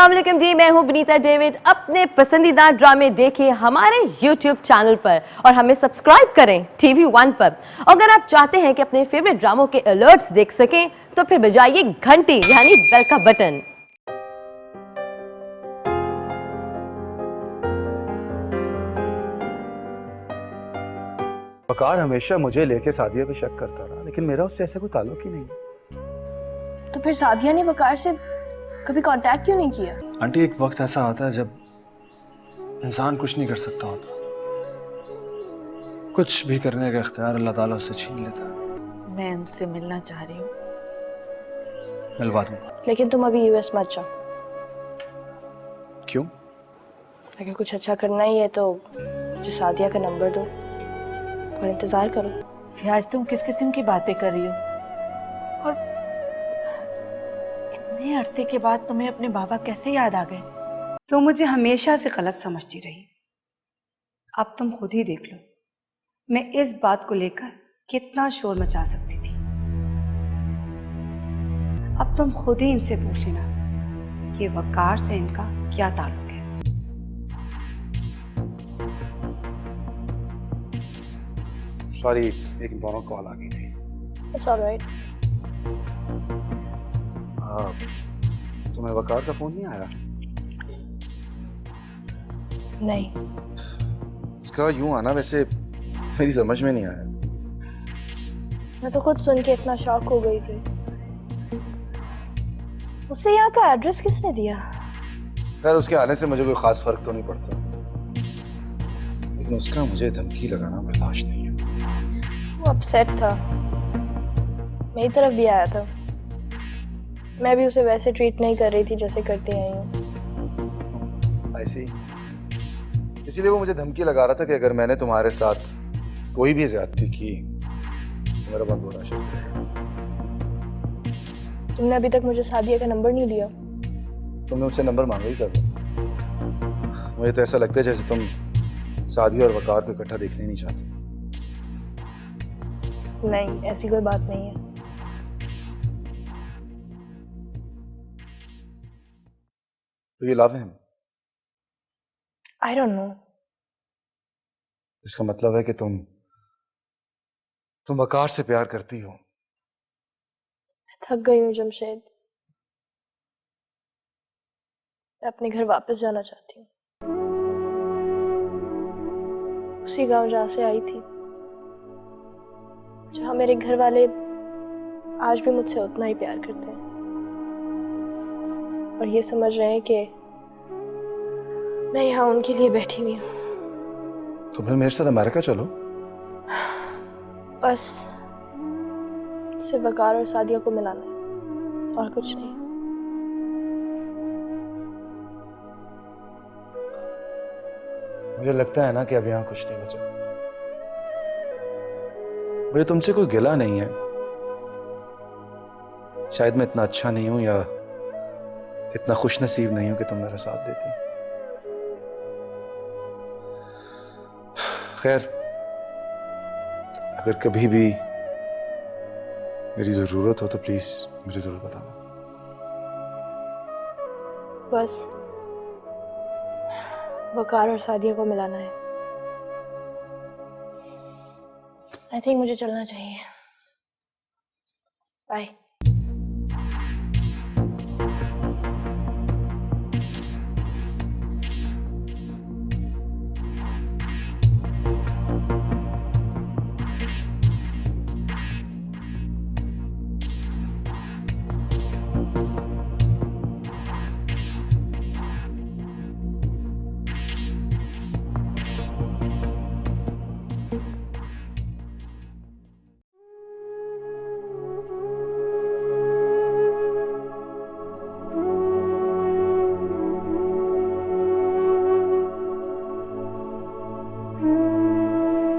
अस्सलाम वालेकुम जी, मैं हूं विनीता डेविड। अपने पसंदीदा ड्रामे देखिए हमारे YouTube चैनल पर और हमें सब्सक्राइब करें TV1 पर। अगर आप चाहते हैं कि अपने फेवरेट ड्रामों के अलर्ट्स देख सकें तो फिर बजाइए घंटी यानी बेल का बटन। वकार हमेशा मुझे लेके सादिया पे शक करता रहा, लेकिन मेरा उससे ऐसा कोई ताल्लुक ही नहीं है। तो फिर सादिया ने वकार से कभी कांटेक्ट क्यों नहीं किया? आंटी, एक वक्त ऐसा आता है जब इंसान कुछ नहीं कर सकता होता। कुछ भी करने का इख्तियार अल्लाह ताला उससे छीन लेता है। मैं उनसे मिलना चाह रही हूँ। मिलवा दूंगा। लेकिन तुम अभी यूएस मत जाओ। क्यों? अगर कुछ अच्छा करना ही है तो मुझे सादिया का नंबर दो और इंतजार करो। आज तुम किस किस्म की बातें कर रही हो? और इतने अरसे के बाद तुम्हें अपने बाबा कैसे याद आ गए? तो मुझे हमेशा से गलत समझती रही। अब तुम खुद ही देख लो, मैं इस बात को लेकर कितना शोर मचा सकती थी। अब तुम खुद ही इनसे पूछ लेना कि वकार से इनका क्या ताल्लुक है। सॉरी, एक इम्पोर्टेंट कॉल आ गई थी। It's all right. तुम्हें वकार का फोन नहीं आया? नहीं, उसका यूं आना वैसे मेरी समझ में नहीं आया। मैं तो खुद सुन के इतना शॉक हो गई थी। उससे यहाँ का एड्रेस किसने दिया? खैर, उसके आने से मुझे कोई खास फर्क तो नहीं पड़ता, लेकिन उसका मुझे धमकी लगाना बर्दाश्त नहीं है। वो अपसेट था, मेरी तरफ भी आया था। मैं भी उसे वैसे ट्रीट नहीं कर रही थी जैसे करती आई हूँ। ऐसी इसीलिए वो मुझे धमकी लगा रहा था कि अगर मैंने तुम्हारे साथ कोई भी ज्यादती की तो मेरा बहुत बुरा शक है। तुमने अभी तक मुझे सादिया का नंबर नहीं दिया। तुमने मुझसे नंबर मांगा ही कब? मुझे तो ऐसा लगता है जैसे तुम सादिया और वकार को इकट्ठा देखना ही नहीं चाहती। नहीं, ऐसी कोई बात नहीं है। तो ये लव है? I don't know. इसका मतलब है कि तुम वकार से प्यार करती हो। थक गई हूँ जमशेद। मैं अपने घर वापस जाना चाहती हूँ, उसी गांव जहाँ से आई थी, जहाँ मेरे घर वाले आज भी मुझसे उतना ही प्यार करते हैं और ये समझ रहे हैं कि मैं यहाँ उनके लिए बैठी हुई हूँ। तो फिर मेरे साथ अमेरिका चलो। बस सिर्फ वकार और सादिया को मिलाना है और कुछ नहीं। मुझे लगता है ना कि अब यहाँ कुछ नहीं बचा। मुझे तुमसे कोई गिला नहीं है। शायद मैं इतना अच्छा नहीं हूं या इतना खुश नसीब नहीं हूं कि तुम मेरा साथ देती। खैर, अगर कभी भी मेरी जरूरत हो तो प्लीज मुझे जरूर बताना। बस वकार और सादिया को मिलाना है। आई थिंक मुझे चलना चाहिए। बाय।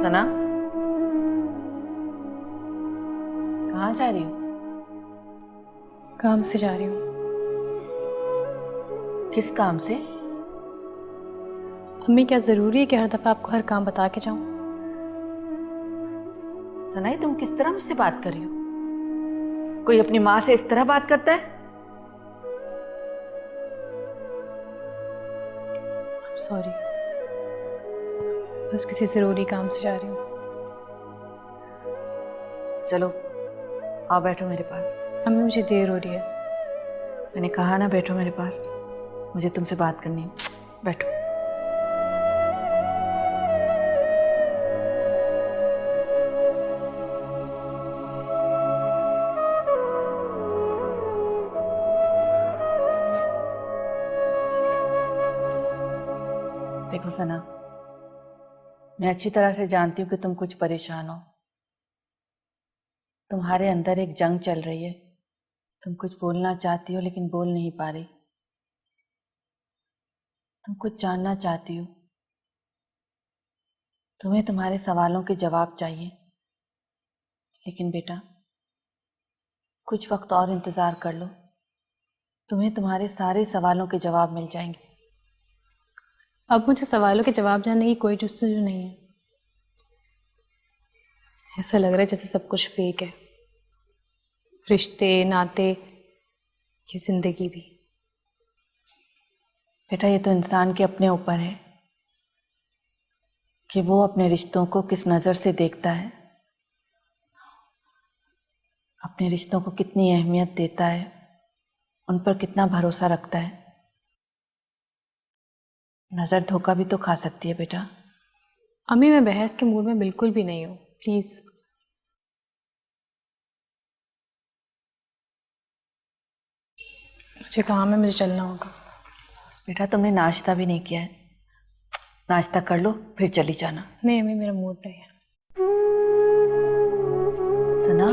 सना, कहाँ जा रही हो? काम से जा रही हूँ। किस काम से? अम्मी, क्या ज़रूरी है कि हर दफ़ा आपको हर काम बता के जाऊँ? सनाई, तुम किस तरह मुझसे बात कर रही हो? कोई अपनी माँ से इस तरह बात करता है? सॉरी, बस किसी ज़रूरी काम से जा रही हूँ। चलो आओ बैठो मेरे पास। अम्मी मुझे देर हो रही है। मैंने कहा ना बैठो मेरे पास, मुझे तुमसे बात करनी है। बैठो। देखो सना, मैं अच्छी तरह से जानती हूँ कि तुम कुछ परेशान हो। तुम्हारे अंदर एक जंग चल रही है। तुम कुछ बोलना चाहती हो लेकिन बोल नहीं पा रही। तुम कुछ जानना चाहती हो। तुम्हें तुम्हारे सवालों के जवाब चाहिए। लेकिन बेटा, कुछ वक्त और इंतज़ार कर लो। तुम्हें तुम्हारे सारे सवालों के जवाब मिल जाएंगे। अब मुझे सवालों के जवाब जानने की कोई जस्तजू नहीं है। ऐसा लग रहा है जैसे सब कुछ फेक है, रिश्ते, नाते, ये जिंदगी भी। बेटा, ये तो इंसान के अपने ऊपर है कि वो अपने रिश्तों को किस नज़र से देखता है, अपने रिश्तों को कितनी अहमियत देता है, उन पर कितना भरोसा रखता है। नज़र धोखा भी तो खा सकती है बेटा। अम्मी, मैं बहस के मूड में बिल्कुल भी नहीं हूँ, प्लीज़। मुझे काम है, मुझे चलना होगा। बेटा, तुमने नाश्ता भी नहीं किया है। नाश्ता कर लो फिर चली जाना। नहीं अम्मी, मेरा मूड नहीं है। सना,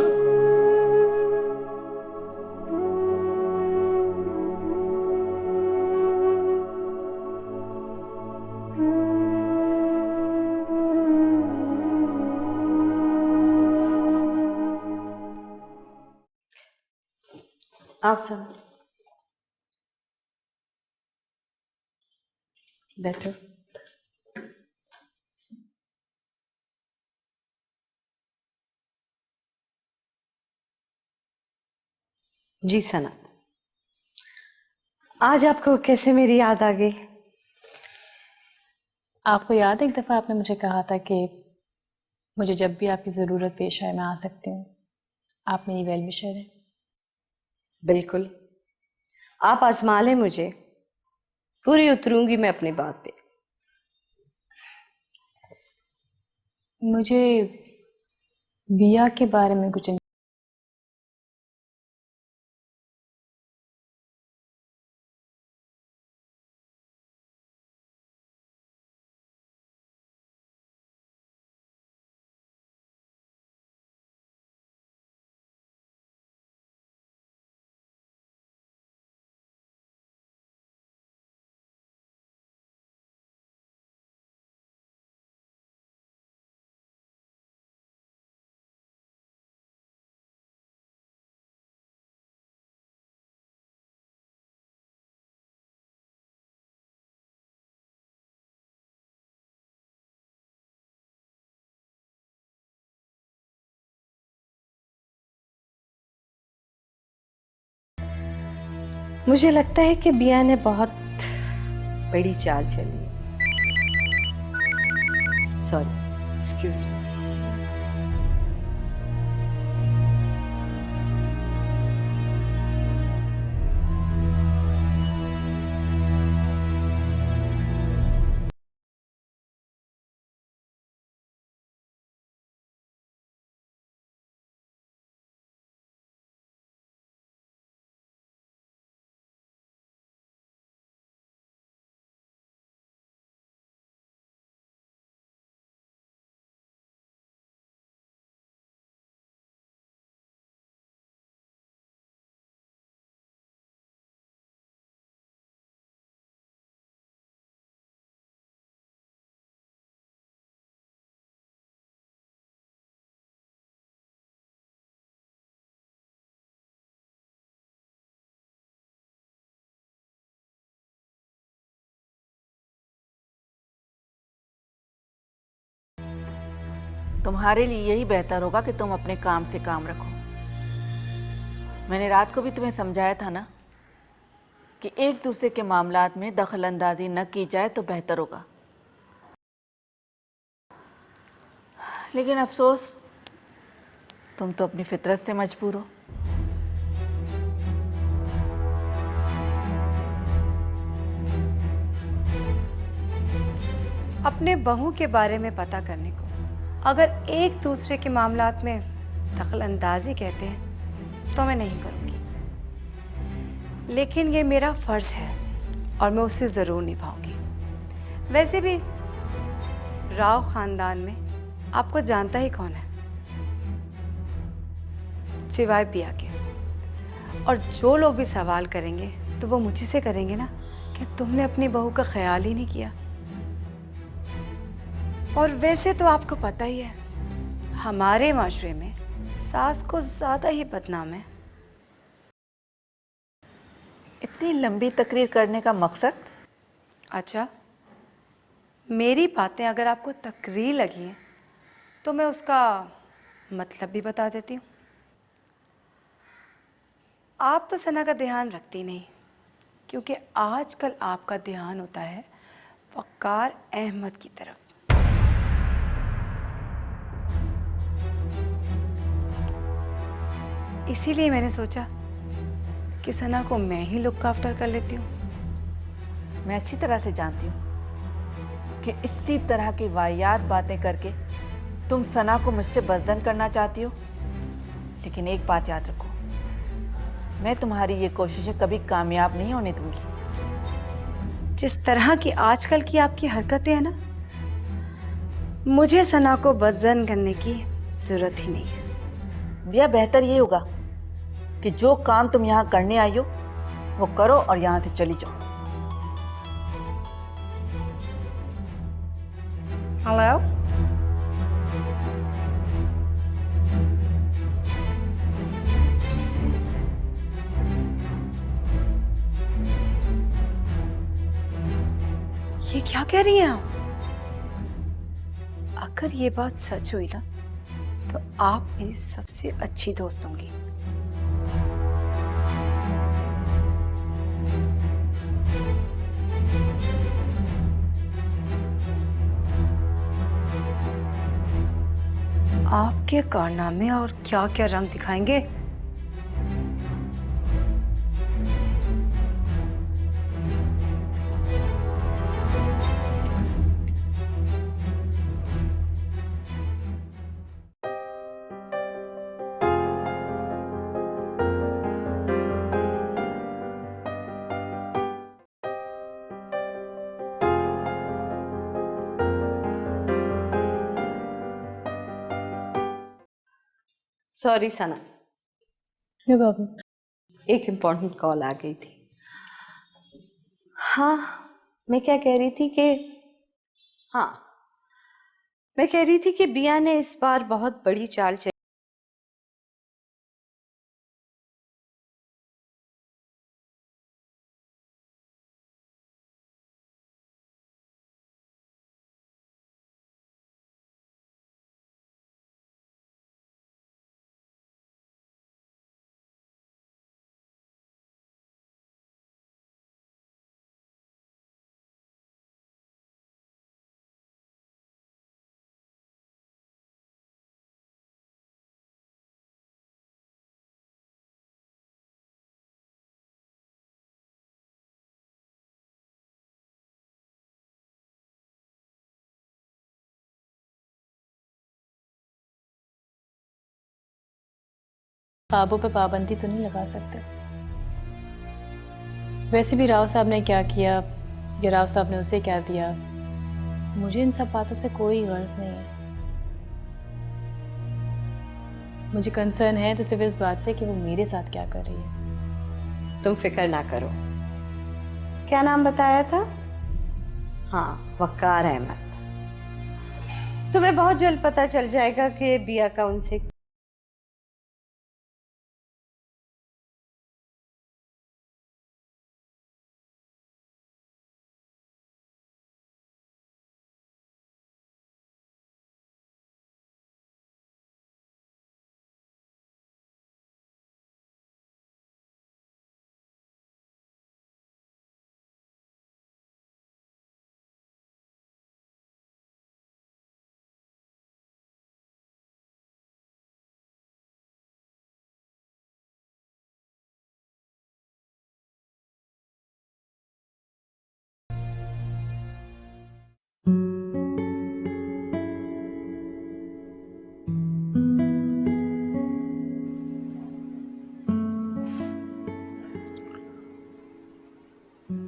आप सब बैठो। जी सना, आज आपको कैसे मेरी याद आ गई? आपको याद है एक दफ़ा आपने मुझे कहा था कि मुझे जब भी आपकी ज़रूरत पेश आए मैं आ सकती हूँ। आप मेरी वेल विशर हैं। बिल्कुल, आप आजमा लें मुझे, पूरी उतरूंगी मैं अपनी बात पे। मुझे बिया के बारे में कुछ मुझे लगता है कि बिया ने बहुत बड़ी चाल चली। Sorry, excuse me. तुम्हारे लिए यही बेहतर होगा कि तुम अपने काम से काम रखो। मैंने रात को भी तुम्हें समझाया था ना कि एक दूसरे के मामलात में दखल अंदाजी न की जाए तो बेहतर होगा। लेकिन अफसोस, तुम तो अपनी फितरत से मजबूर हो। अपने बहू के बारे में पता करने को अगर एक दूसरे के मामलात में दखल अंदाजी कहते हैं तो मैं नहीं करूँगी, लेकिन ये मेरा फ़र्ज़ है और मैं उसे ज़रूर निभाऊंगी। वैसे भी राव ख़ानदान में आपको जानता ही कौन है, सिवाय पिया के। और जो लोग भी सवाल करेंगे तो वो मुझी से करेंगे ना कि तुमने अपनी बहू का ख्याल ही नहीं किया। और वैसे तो आपको पता ही है, हमारे माशरे में सास को ज़्यादा ही बदनाम है। इतनी लंबी तकरीर करने का मकसद? अच्छा, मेरी बातें अगर आपको तकरीर लगी हैं तो मैं उसका मतलब भी बता देती हूँ। आप तो सना का ध्यान रखती नहीं, क्योंकि आजकल आपका ध्यान होता है वक़ार अहमद की तरफ। इसीलिए मैंने सोचा कि सना को मैं ही लुक आफ्टर कर लेती हूँ। मैं अच्छी तरह से जानती हूँ कि इसी तरह की वाहियात बातें करके तुम सना को मुझसे बजदन करना चाहती हो। लेकिन एक बात याद रखो, मैं तुम्हारी ये कोशिशें कभी कामयाब नहीं होने दूंगी। जिस तरह की आजकल की आपकी हरकतें हैं ना, मुझे सना को बदजन करने की ज़रूरत ही नहीं है। भैया, बेहतर ये होगा कि जो काम तुम यहाँ करने आई हो वो करो और यहाँ से चली जाओ। हेलो, ये क्या कह रही हैं आप? अगर ये बात सच हुई ना तो आप मेरी सबसे अच्छी दोस्त होंगी। आपके कारनामे और क्या क्या रंग दिखाएंगे। सॉरी सना, नो प्रॉब्लम। एक इम्पोर्टेंट कॉल आ गई थी। हाँ, मैं क्या कह रही थी कि हाँ, मैं कह रही थी कि बिया ने इस बार बहुत बड़ी चाल चली। ख्वाबों पे पाबंदी तो नहीं लगा सकते। वैसे भी राव साहब ने क्या किया या राव साहब ने उसे क्या दिया, मुझे इन सब बातों से कोई गर्ज नहीं है। मुझे कंसर्न है तो सिर्फ इस बात से कि वो मेरे साथ क्या कर रही है। तुम फिक्र ना करो। क्या नाम बताया था? हाँ, वकार अहमद। तुम्हें बहुत जल्द पता चल जाएगा कि बिया का उनसे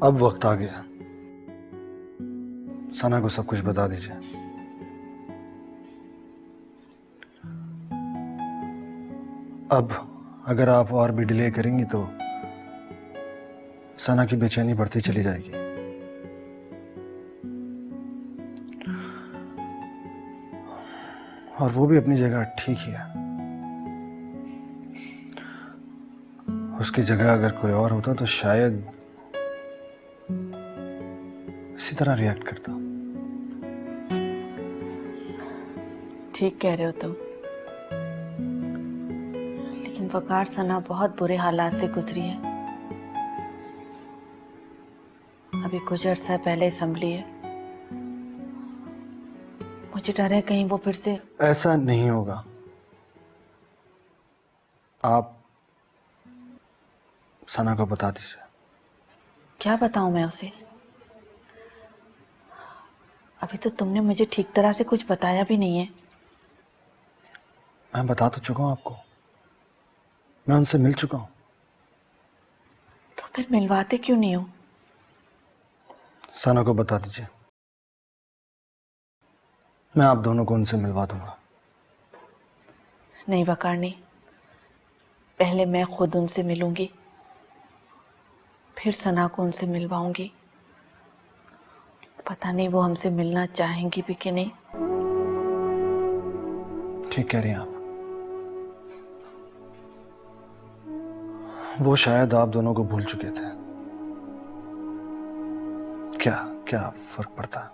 अब वक्त आ गया, सना को सब कुछ बता दीजिए। अब अगर आप और भी डिले करेंगी तो सना की बेचैनी बढ़ती चली जाएगी। और वो भी अपनी जगह ठीक ही है। उसकी जगह अगर कोई और होता तो शायद इसी तरह रिएक्ट करता। ठीक कह रहे हो तुम, लेकिन वकार सना बहुत बुरे हालात से गुजरी है। अभी कुछ अर्सा पहले संभली है। मुझे डर है कहीं वो फिर से। ऐसा नहीं होगा। आप सना को बता दीजिए। क्या बताऊं मैं उसे? अभी तो तुमने मुझे ठीक तरह से कुछ बताया भी नहीं है। मैं बता तो चुका हूं आपको, मैं उनसे मिल चुका हूं। तो फिर मिलवाते क्यों नहीं हो? सना को बता दीजिए, मैं आप दोनों को उनसे मिलवा दूंगा। नहीं वकार नहीं, पहले मैं खुद उनसे मिलूंगी, फिर सना को उनसे मिलवाऊंगी। पता नहीं वो हमसे मिलना चाहेंगी भी कि नहीं। ठीक कह रही हैं आप। वो शायद आप दोनों को भूल चुके थे। क्या क्या फर्क पड़ता?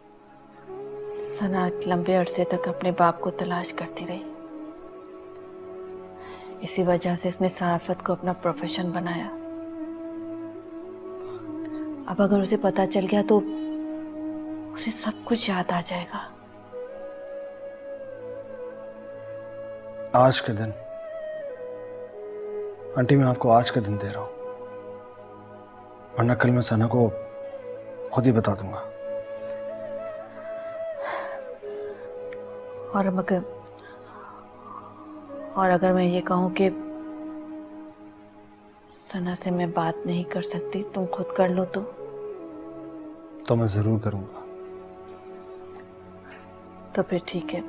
सना लंबे अरसे तक अपने बाप को तलाश करती रही। इसी वजह से इसने सहाफत को अपना प्रोफेशन बनाया। अब अगर उसे पता चल गया तो उसे सब कुछ याद आ जाएगा। आज के दिन, आंटी मैं आपको आज का दिन दे रहा हूं, वरना कल मैं सना को खुद ही बता दूंगा। और अगर मैं ये कहूं कि सना से मैं बात नहीं कर सकती, तुम खुद कर लो तो मैं जरूर करूंगा। तो फिर ठीक है।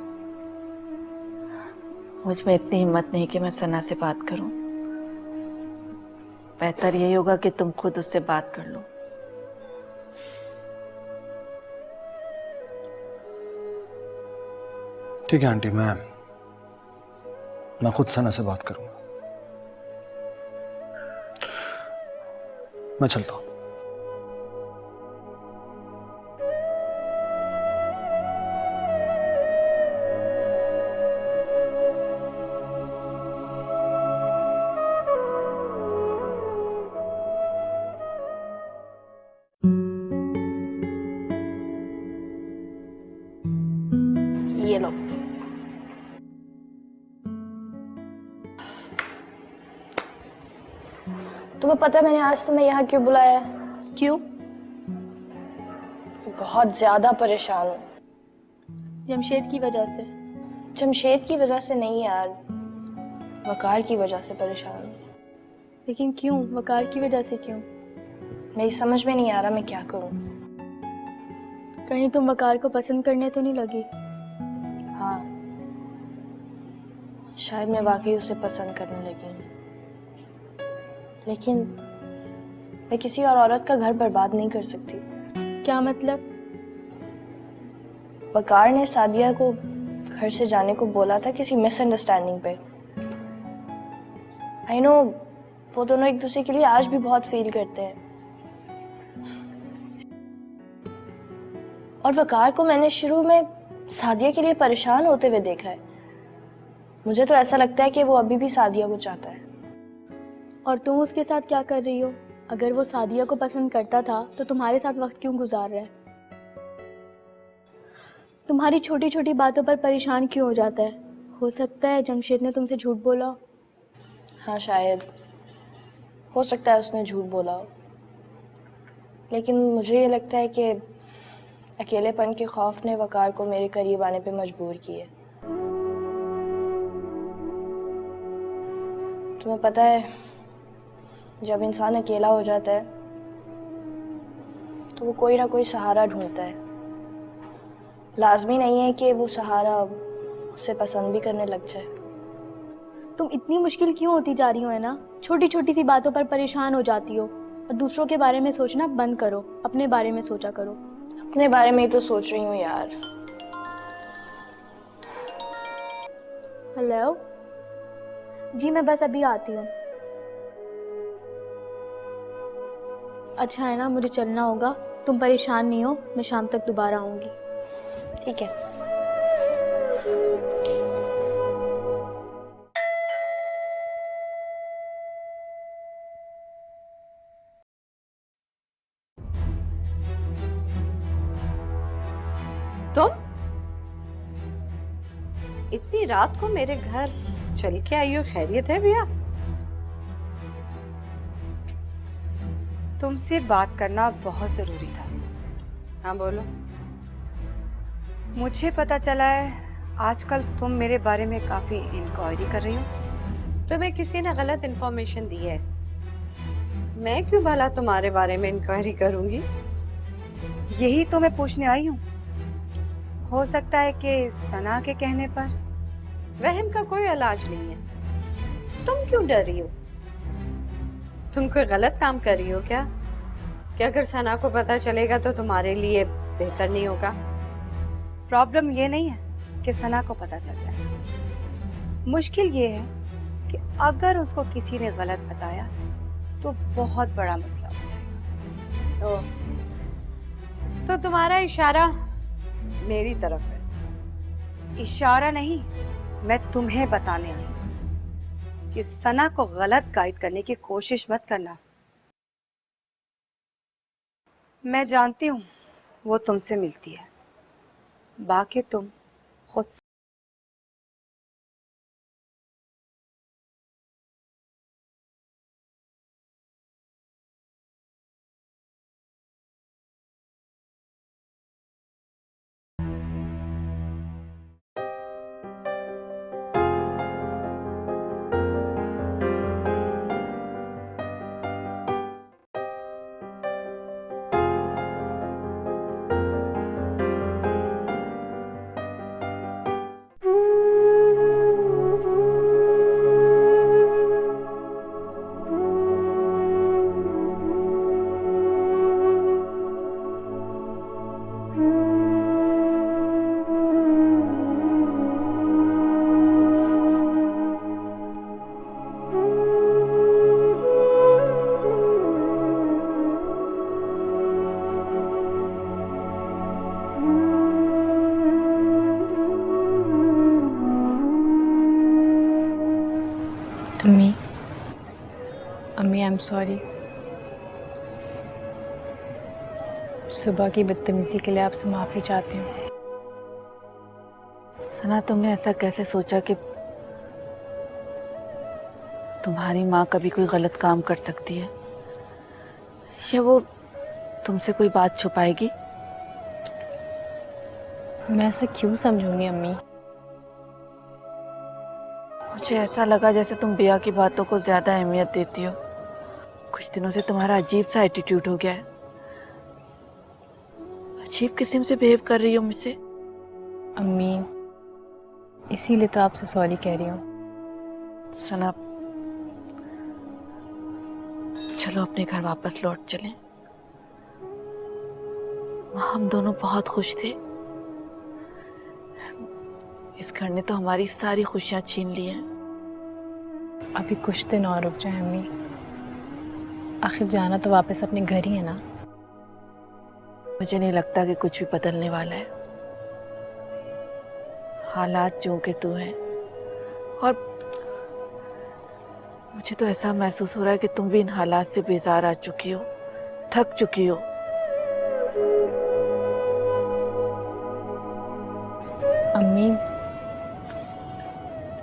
मुझ में इतनी हिम्मत नहीं कि मैं सना से बात करूं। बेहतर यही होगा कि तुम खुद उससे बात कर लो। ठीक है आंटी, मैं खुद सना से बात करूंगा। मैं चलता हूं। ये लो। तुम्हें पता है मैंने आज तुम्हें यहाँ क्यों बुलाया है? क्यों? बहुत ज्यादा परेशान हूँ। जमशेद की वजह से? जमशेद की वजह से नहीं यार, वकार की वजह से परेशान हूँ। लेकिन क्यों? वकार की वजह से क्यों? मेरी समझ में नहीं आ रहा मैं क्या करूँ। कहीं तुम वकार को पसंद करने तो नहीं लगी? हाँ, शायद मैं वाकई उसे पसंद करने लगी हूँ, लेकिन मैं किसी और औरत का घर बर्बाद नहीं कर सकती। क्या मतलब? वकार ने सादिया को घर से जाने को बोला था किसी मिसअंडरस्टैंडिंग पे। आई नो वो दोनों एक दूसरे के लिए आज भी बहुत फील करते हैं, और वकार को मैंने शुरू में सादिया के लिए परेशान होते हुए देखा है। मुझे तो ऐसा लगता है कि वो अभी भी सादिया को चाहता है। और तुम उसके साथ क्या कर रही हो? अगर वो सादिया को पसंद करता था तो तुम्हारे साथ वक्त क्यों गुजार रहा है? तुम्हारी छोटी छोटी बातों पर परेशान क्यों हो जाता है? हो सकता है जमशेद ने तुमसे झूठ बोला हो। हाँ शायद, हो सकता है उसने झूठ बोला हो, लेकिन मुझे ये लगता है कि अकेलेपन के खौफ ने वकार को मेरे करीब आने पे मजबूर किया। तुम्हें पता है जब इंसान अकेला हो जाता है तो वो कोई ना कोई सहारा ढूंढता है। लाजमी नहीं है कि वो सहारा उसे पसंद भी करने लग जाए। तुम इतनी मुश्किल क्यों होती जा रही हो, है ना? छोटी छोटी सी बातों पर परेशान हो जाती हो और दूसरों के बारे में सोचना बंद करो, अपने बारे में सोचा करो। अपने बारे में ही तो सोच रही हूँ यार। हेलो जी, मैं बस अभी आती हूँ। अच्छा है ना, मुझे चलना होगा। तुम परेशान नहीं हो, मैं शाम तक दोबारा आऊँगी। ठीक है। तुम इतनी रात को मेरे घर चल के आई हो? खैरियत है भैया? तुमसे बात करना बहुत ज़रूरी था। हाँ बोलो। मुझे पता चला है आजकल तुम मेरे बारे में काफ़ी इंक्वायरी कर रही हो। तुम्हें किसी ने गलत इन्फॉर्मेशन दी है। मैं क्यों भला तुम्हारे बारे में इंक्वायरी करूंगी? यही तो मैं पूछने आई हूँ। हो सकता है कि सना के कहने पर। वहम का कोई इलाज नहीं है। तुम क्यों डर रही हो? तुम कोई गलत काम कर रही हो क्या? कि अगर सना को पता चलेगा तो तुम्हारे लिए बेहतर नहीं होगा? प्रॉब्लम ये नहीं है कि सना को पता चल जाए। मुश्किल ये है कि अगर उसको किसी ने गलत बताया तो बहुत बड़ा मसला हो जाएगा। तो तुम्हारा इशारा मेरी तरफ है। इशारा नहीं, मैं तुम्हें बताने आई हूं कि सना को गलत गाइड करने की कोशिश मत करना। मैं जानती हूँ वो तुमसे मिलती है, बाकी तुम खुद से। अम्मी, अम्मी, आई एम सॉरी। सुबह की बदतमीजी के लिए आपसे माफ़ी चाहती हूँ। सना, तुमने ऐसा कैसे सोचा कि तुम्हारी माँ कभी कोई गलत काम कर सकती है, या वो तुमसे कोई बात छुपाएगी? मैं ऐसा क्यों समझूंगी अम्मी? मुझे ऐसा लगा जैसे तुम बिया की बातों को ज्यादा अहमियत देती हो। कुछ दिनों से तुम्हारा अजीब सा एटीट्यूड हो गया है। अजीब किस्म से बिहेव कर रही हो मुझसे। अम्मी, इसीलिए तो आपसे सॉरी कह रही हूँ। सना, चलो अपने घर वापस लौट चलें। हम दोनों बहुत खुश थे। इस घर ने तो हमारी सारी खुशियां छीन ली हैं। अभी कुछ दिन और रुक जाए अम्मी। आखिर जाना तो वापस अपने घर ही है ना। मुझे नहीं लगता कि कुछ भी बदलने वाला है। हालात जो के तू हैं, और मुझे तो ऐसा महसूस हो रहा है कि तुम भी इन हालात से बेजार आ चुकी हो, थक चुकी हो। अम्मी,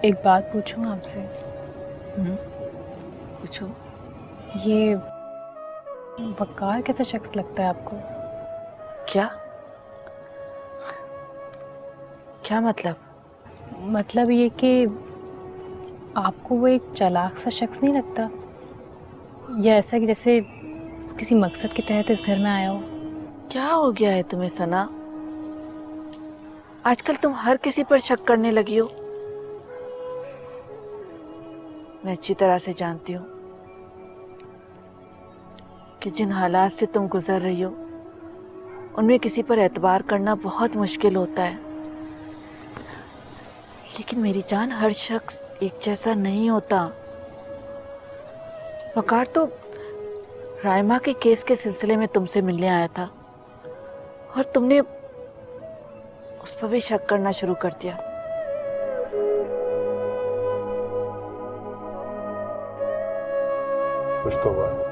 एक बात पूछूं आपसे? पूछो। ये वकार कैसा शख्स लगता है आपको? क्या क्या मतलब? मतलब ये कि आपको वो एक चालाक सा शख्स नहीं लगता, या ऐसा कि जैसे किसी मकसद के तहत इस घर में आया हो? क्या हो गया है तुम्हें सना? आजकल तुम हर किसी पर शक करने लगी हो। मैं अच्छी तरह से जानती हूँ कि जिन हालात से तुम गुजर रही हो उनमें किसी पर एतबार करना बहुत मुश्किल होता है। लेकिन मेरी जान, हर शख्स एक जैसा नहीं होता। वकार तो रायमा के केस के सिलसिले में तुमसे मिलने आया था और तुमने उस पर भी शक करना शुरू कर दिया। कुछ तो हुआ है।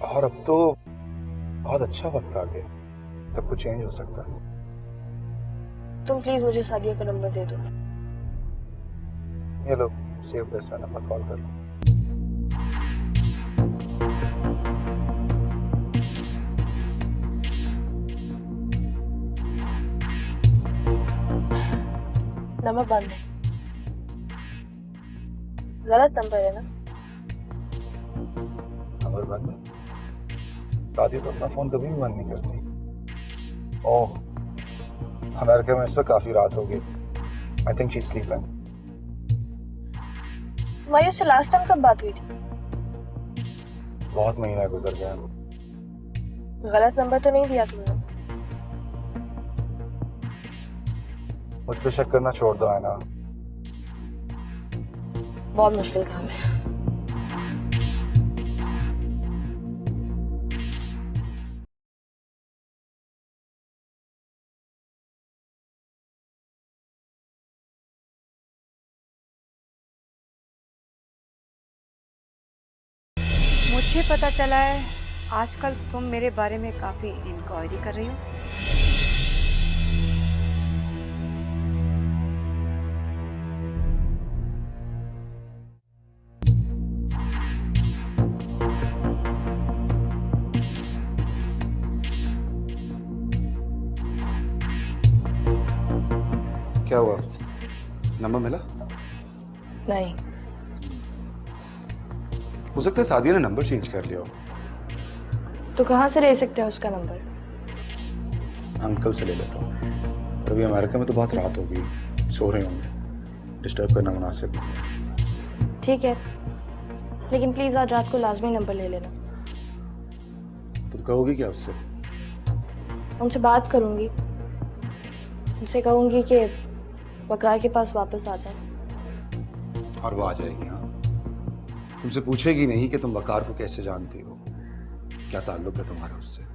और अब तो बहुत अच्छा वक्त आ गया, सब कुछ चेंज हो सकता है। तुम प्लीज मुझे सादिया का नंबर दे दो। ये लो, सेव दूसरा नंबर कॉल कर लो। नंबर बंद है। गलत नंबर है ना? नंबर बंद है? दादी तो अपना फोन कभी भी बंद नहीं करती। ओह, अमेरिका में इस वक्त काफी रात हो गई। I think she is sleeping. तुम्हारी उससे लास्ट टाइम कब बात हुई थी? बहुत महीना गुजर गया। गलत नंबर तो नहीं दिया तुमने? मुझ पे शक करना छोड़ दो, है ना? बहुत मुश्किल काम है। मुझे पता चला है आजकल तुम मेरे बारे में काफ़ी इंक्वायरी कर रही हो। क्या हुआ, नंबर मिला? नहीं। हो सकता है सादिया ने नंबर चेंज कर लिया हो। तो कहाँ से ले सकते हैं उसका नंबर? अंकल से ले लेता हूँ। पर अभी अमेरिका में तो बहुत रात हो गई, सो रहे होंगे, डिस्टर्ब करना मुनासिब नहीं। ठीक है, लेकिन प्लीज आज रात को लाजमी नंबर ले लेना। तुम कहोगी क्या उससे? उनसे बात करूंगी, उनसे कहूंगी कि वकार के पास वापस आ जाए। और वो आ जाएगी। हाँ, तुमसे पूछेगी नहीं कि तुम वकार को कैसे जानती हो, क्या ताल्लुक है तुम्हारा उससे।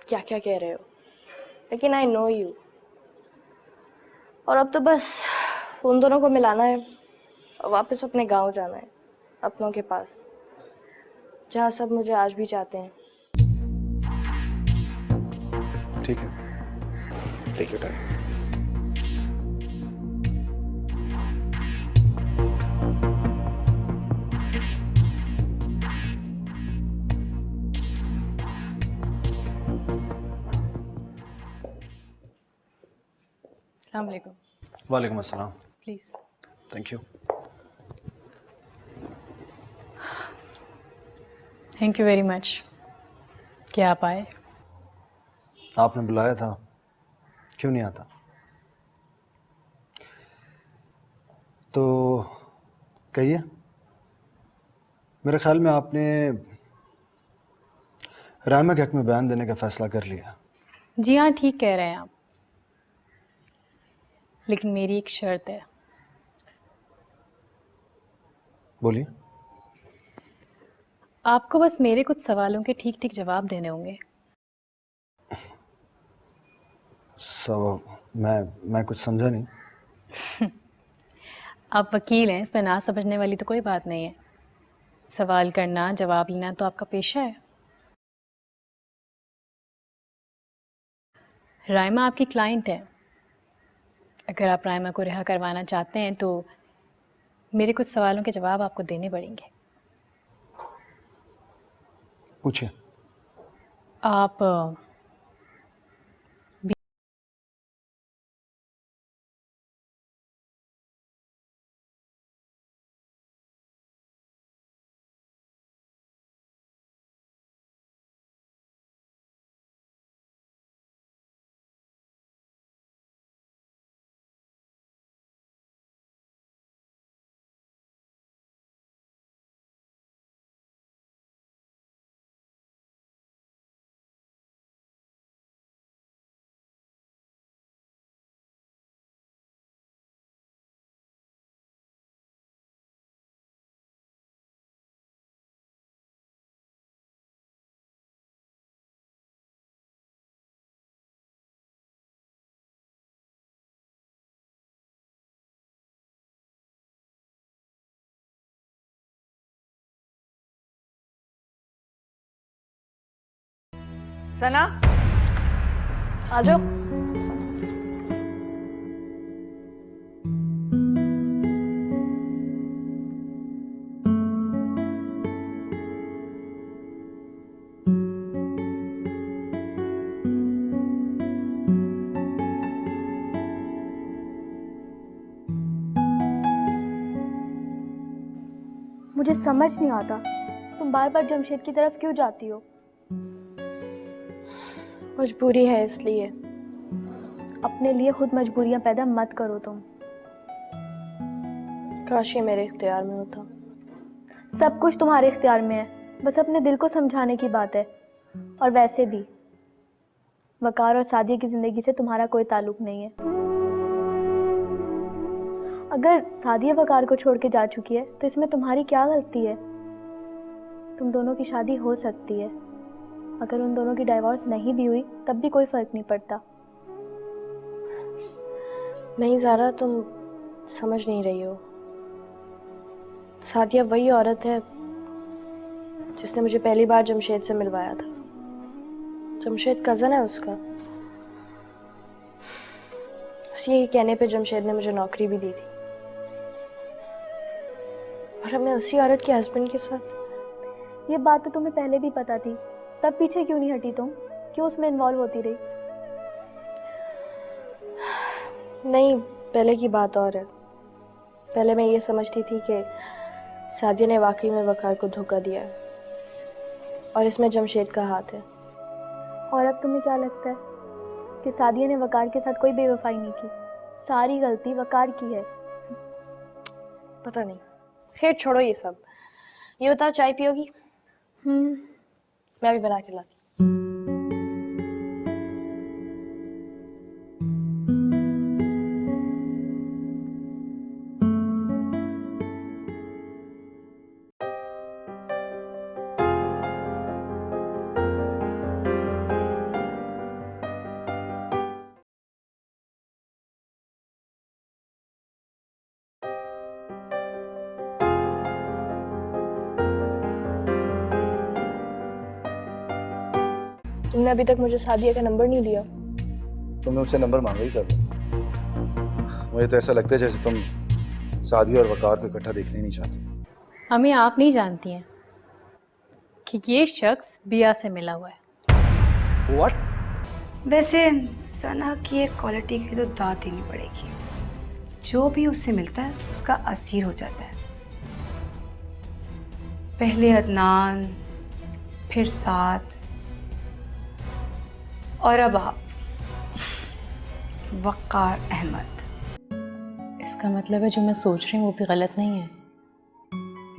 क्या क्या कह रहे हो, लेकिन आई नो यू। और अब तो बस उन दोनों को मिलाना है और वापस अपने गांव जाना है, अपनों के पास, जहाँ सब मुझे आज भी चाहते हैं। ठीक है, टेक योर टाइम। अस्सलाम वालेकुम। वालेकुम अस्सलाम। Please. Thank you. Thank you very much कि आप आए। आपने बुलाया था, क्यों नहीं आता? तो कहिए। मेरे ख्याल में आपने रायमा के हक में बयान देने का फैसला कर लिया। जी हाँ, ठीक कह रहे हैं आप, लेकिन मेरी एक शर्त है। बोलिए। आपको बस मेरे कुछ सवालों के ठीक ठीक जवाब देने होंगे। मैं कुछ समझा नहीं। आप वकील हैं, इसमें ना समझने वाली तो कोई बात नहीं है। सवाल करना, जवाब लेना तो आपका पेशा है। रायमा आपकी क्लाइंट है। अगर आप रायमा को रिहा करवाना चाहते हैं तो मेरे कुछ सवालों के जवाब आपको देने पड़ेंगे। पूछिए। आप सना, आ जाओ। मुझे समझ नहीं आता तुम बार बार जमशेद की तरफ क्यों जाती हो। मजबूरी है इसलिए। अपने लिए खुद मजबूरियां पैदा मत करो तुम। काश ये मेरे इख्तियार में होता। सब कुछ तुम्हारे इख्तियार में है, बस अपने दिल को समझाने की बात है। और वैसे भी वकार और सादिया की ज़िंदगी से तुम्हारा कोई ताल्लुक नहीं है। अगर सादिया वकार को छोड़ के जा चुकी है तो इसमें तुम्हारी क्या गलती है। तुम दोनों की शादी हो सकती है। अगर उन दोनों की डाइवोर्स नहीं भी हुई तब भी कोई फ़र्क नहीं पड़ता। नहीं ज़ारा, तुम समझ नहीं रही हो। सादिया वही औरत है जिसने मुझे पहली बार जमशेद से मिलवाया था। जमशेद कज़न है उसका। बस यही कहने पे जमशेद ने मुझे नौकरी भी दी थी। और अब मैं उसी औरत के हस्बैंड के साथ। ये बात तो तुम्हें पहले भी पता थी, तब पीछे क्यों नहीं हटी तुम? क्यों उसमें इन्वॉल्व होती रही? नहीं, पहले की बात और है। पहले मैं ये समझती थी कि सादिया ने वाकई में वकार को धोखा दिया है और इसमें जमशेद का हाथ है। और अब तुम्हें क्या लगता है कि सादिया ने वकार के साथ कोई बेवफाई नहीं की? सारी गलती वकार की है। पता नहीं, खैर छोड़ो ये सब। ये बताओ, चाय पियोगी? मैं भी बना के लाती। तुमने अभी तक मुझे सादिया का नंबर नहीं दिया। तुमने उससे नंबर मांगा ही कब? मुझे तो ऐसा लगता है जैसे तुम सादिया और वकार को इकट्ठा देखना ही नहीं चाहती। हमें आप नहीं जानती हैं कि ये शख्स बिया से मिला हुआ है। व्हाट? वैसे सना की एक क्वालिटी की तो दाद देनी पड़ेगी, जो भी उससे मिलता है उसका असीर हो जाता है। पहले अदनान, फिर साद, और अब आप, वकार अहमद। इसका मतलब है जो मैं सोच रही हूँ वो भी गलत नहीं है।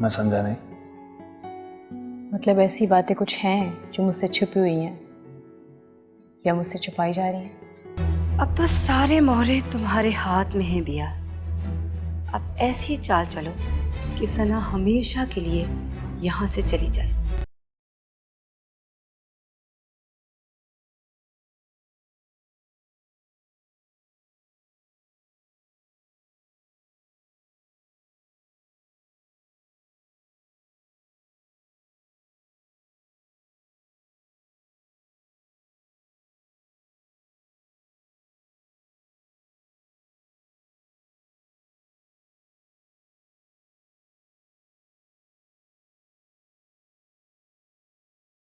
मैं समझा नहीं। मतलब ऐसी बातें कुछ हैं जो मुझसे छुपी हुई हैं या मुझसे छुपाई जा रही हैं। अब तो सारे मोहरे तुम्हारे हाथ में हैं बिया। अब ऐसी चाल चलो कि सना हमेशा के लिए यहाँ से चली जाए।